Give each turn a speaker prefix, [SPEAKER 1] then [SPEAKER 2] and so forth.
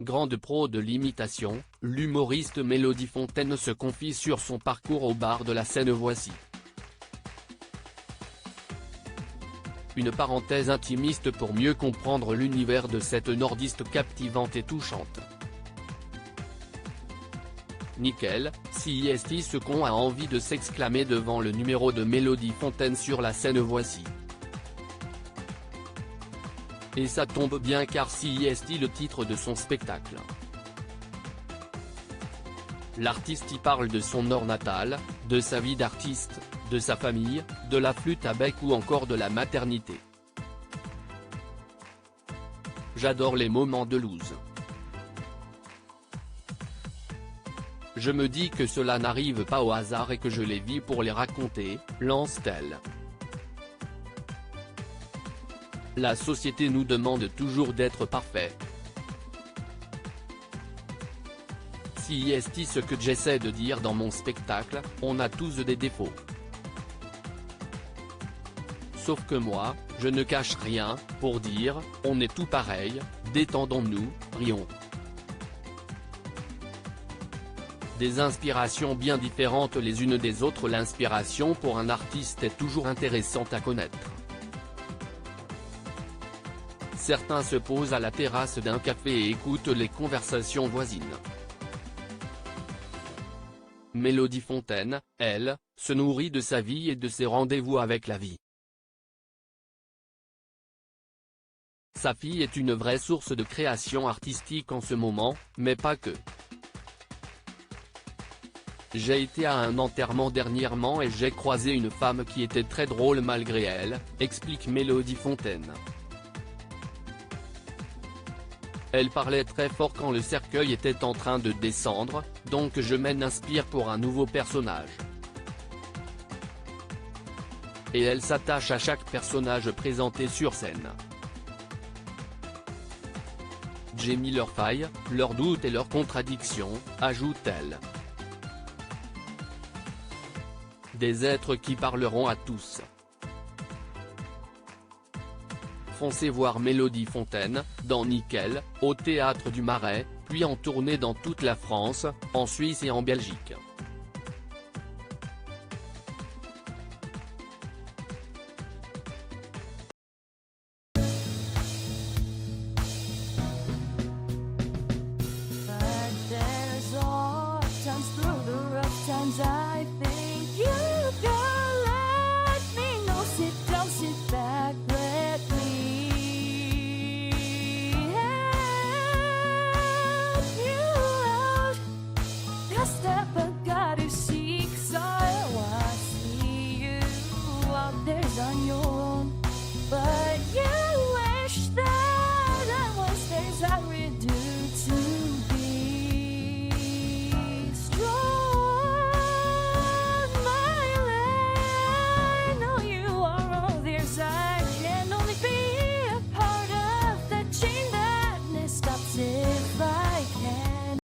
[SPEAKER 1] Grande pro de l'imitation, l'humoriste Mélodie Fontaine se confie sur son parcours au bar de la Seine. Voici une parenthèse intimiste pour mieux comprendre l'univers de cette nordiste captivante et touchante. Nickel, si est ce qu'on a envie de s'exclamer devant le numéro de Mélodie Fontaine sur la scène. Voici. Et ça tombe bien car si est le titre de son spectacle. L'artiste y parle de son nord natal, de sa vie d'artiste, de sa famille, de la flûte à bec ou encore de la maternité. J'adore les moments de loose. Je me dis que cela n'arrive pas au hasard et que je les vis pour les raconter, lance-t-elle. La société nous demande toujours d'être parfait. Si est ce que j'essaie de dire dans mon spectacle, on a tous des défauts. Sauf que moi, je ne cache rien, pour dire, on est tout pareil, détendons-nous, rions. Des inspirations bien différentes les unes des autres. L'inspiration pour un artiste est toujours intéressante à connaître. Certains se posent à la terrasse d'un café et écoutent les conversations voisines. Mélodie Fontaine, elle, se nourrit de sa vie et de ses rendez-vous avec la vie. Sa fille est une vraie source de création artistique en ce moment, mais pas que. J'ai été à un enterrement dernièrement et j'ai croisé une femme qui était très drôle malgré elle, explique Mélodie Fontaine. Elle parlait très fort quand le cercueil était en train de descendre, donc je m'inspire pour un nouveau personnage. Et elle s'attache à chaque personnage présenté sur scène. J'ai mis leurs failles, leurs doutes et leurs contradictions, ajoute-t-elle. Des êtres qui parleront à tous. Foncez voir Mélodie Fontaine, dans Nickel, au Théâtre du Marais, puis en tournée dans toute la France, en Suisse et en Belgique.